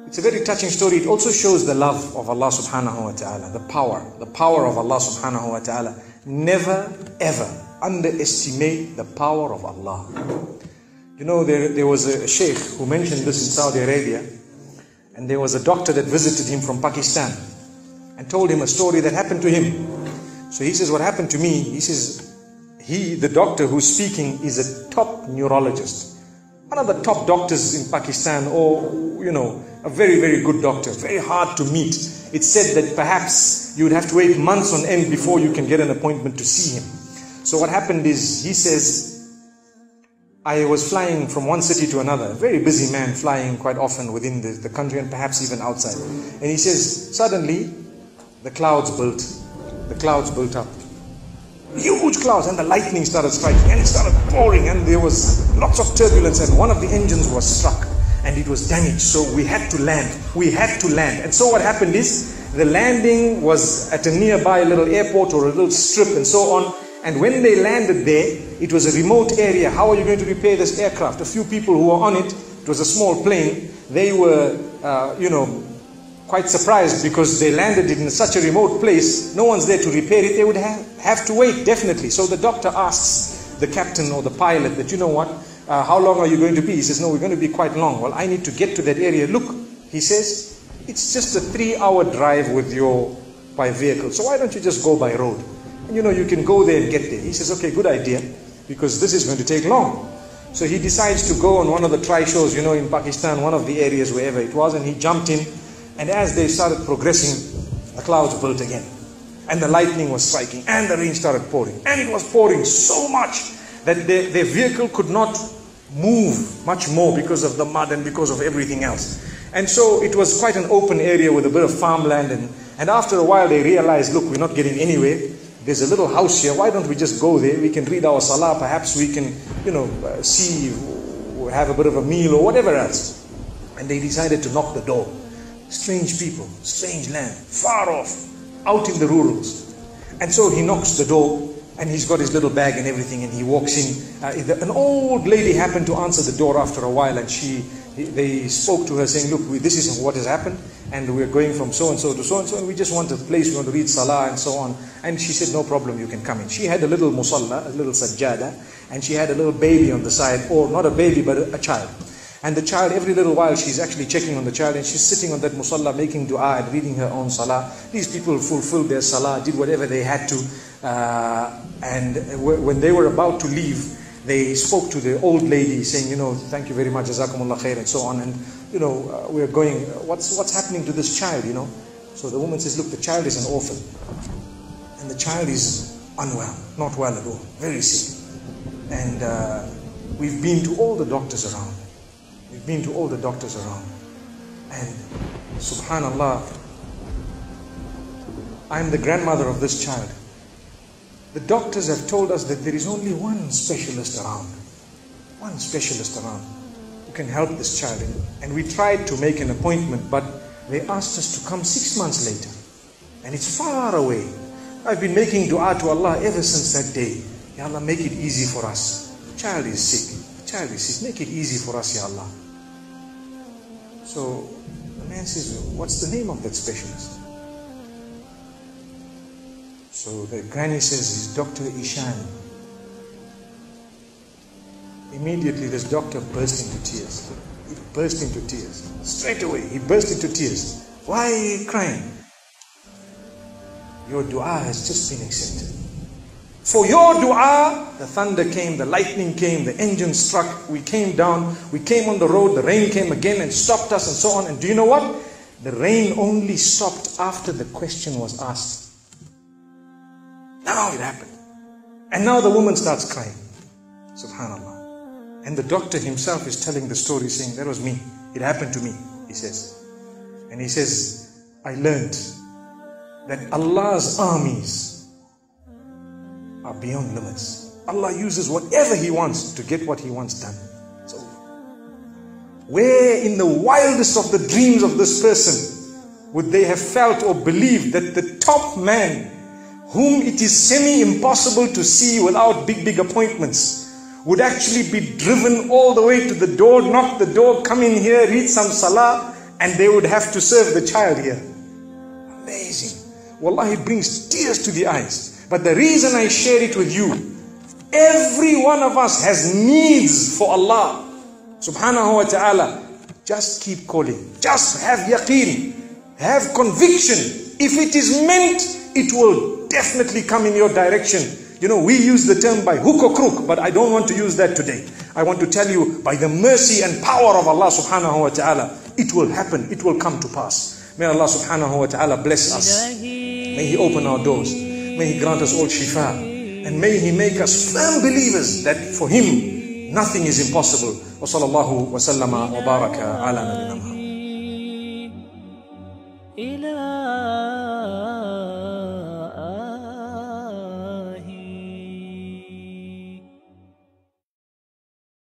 It's a very touching story. It also shows the love of Allah subhanahu wa ta'ala, the power of Allah subhanahu wa ta'ala. Never ever underestimate the power of Allah. You know, there was a sheikh who mentioned this in Saudi Arabia, and there was a doctor that visited him from Pakistan and told him a story that happened to him. So he says, what happened to me? He says, the doctor who's speaking is a top neurologist, one of the top doctors in Pakistan, or, you know, a very, very good doctor, very hard to meet. It's said that perhaps you would have to wait months on end before you can get an appointment to see him. So what happened is, he says, I was flying from one city to another, a very busy man, flying quite often within the country and perhaps even outside. And he says, suddenly the clouds built up. Huge clouds, and the lightning started striking, and it started pouring, and there was lots of turbulence, and one of the engines was struck and it was damaged. So we had to land. And so what happened is, the landing was at a nearby little airport or a little strip and so on. And when they landed there, it was a remote area. How are you going to repair this aircraft? A few people who were on it, it was a small plane, they were, quite surprised because they landed it in such a remote place. No one's there to repair it. They would have to wait, definitely. So the doctor asks the captain or the pilot that, you know what, how long are you going to be? He says, no, we're going to be quite long. Well, I need to get to that area. Look, he says, it's just a 3-hour drive by vehicle. So why don't you just go by road? And you know, you can go there and get there. He says, okay, good idea, because this is going to take long. So he decides to go on one of the tri-shows, you know, in Pakistan, one of the areas, wherever it was, and he jumped in. And as they started progressing, the clouds built again. And the lightning was striking, and the rain started pouring. And it was pouring so much that their vehicle could not move much more because of the mud and because of everything else. And so it was quite an open area with a bit of farmland. And after a while they realized, look, we're not getting anywhere. There's a little house here. Why don't we just go there? We can read our salah. Perhaps we can, see, have a bit of a meal or whatever else. And they decided to knock the door. Strange people, strange land, far off, out in the rurals. And so he knocks the door, and he's got his little bag and everything, and he walks in. An old lady happened to answer the door after a while, and they spoke to her saying, look, this is what has happened, and we're going from so-and-so to so-and-so, and we just want a place, we want to read salah and so on. And she said, no problem, you can come in. She had a little musalla, a little sajjada, and she had a little baby on the side, or not a baby, but a child. And the child, every little while, she's actually checking on the child, and she's sitting on that musalla, making dua and reading her own salah. These people fulfilled their salah, did whatever they had to. And when they were about to leave, they spoke to the old lady, saying, thank you very much, jazakumullah khair, and so on. And, we're going, what's happening to this child, So the woman says, look, the child is an orphan. And the child is unwell, not well at all, very sick. And we've been to all the doctors around. And subhanallah, I'm the grandmother of this child. The doctors have told us that there is only one specialist around who can help this child. And we tried to make an appointment, but they asked us to come 6 months later. And it's far away. I've been making dua to Allah ever since that day. Ya Allah, make it easy for us. The child is sick. Make it easy for us, Ya Allah. So the man says, what's the name of that specialist? So the granny says, it's Dr. Ishan. Immediately this doctor burst into tears. He burst into tears. Straight away, he burst into tears. Why are you crying? Your dua has just been accepted. For your dua, the thunder came, the lightning came, the engine struck, we came down, we came on the road, the rain came again and stopped us and so on. And do you know what? The rain only stopped after the question was asked. Now it happened. And now the woman starts crying. Subhanallah. And the doctor himself is telling the story, saying, that was me. It happened to me, he says. And he says, I learned that Allah's armies are beyond limits. Allah uses whatever He wants to get what He wants done. It's over. Where in the wildest of the dreams of this person would they have felt or believed that the top man, whom it is semi-impossible to see without big appointments, would actually be driven all the way to the door, knock the door, come in here, read some salah, and they would have to serve the child here. Amazing. Wallahi, it brings tears to the eyes. But the reason I share it with you, every one of us has needs for Allah subhanahu wa ta'ala. Just keep calling. Just have yaqeen. Have conviction. If it is meant, it will definitely come in your direction. You know, we use the term by hook or crook, but I don't want to use that today. I want to tell you, by the mercy and power of Allah subhanahu wa ta'ala, it will happen. It will come to pass. May Allah subhanahu wa ta'ala bless us. May He open our doors. May He grant us all shifa. And may He make us firm believers that for Him, nothing is impossible. Wa sallallahu wa sallama wa baraka ala nabina Muhammad.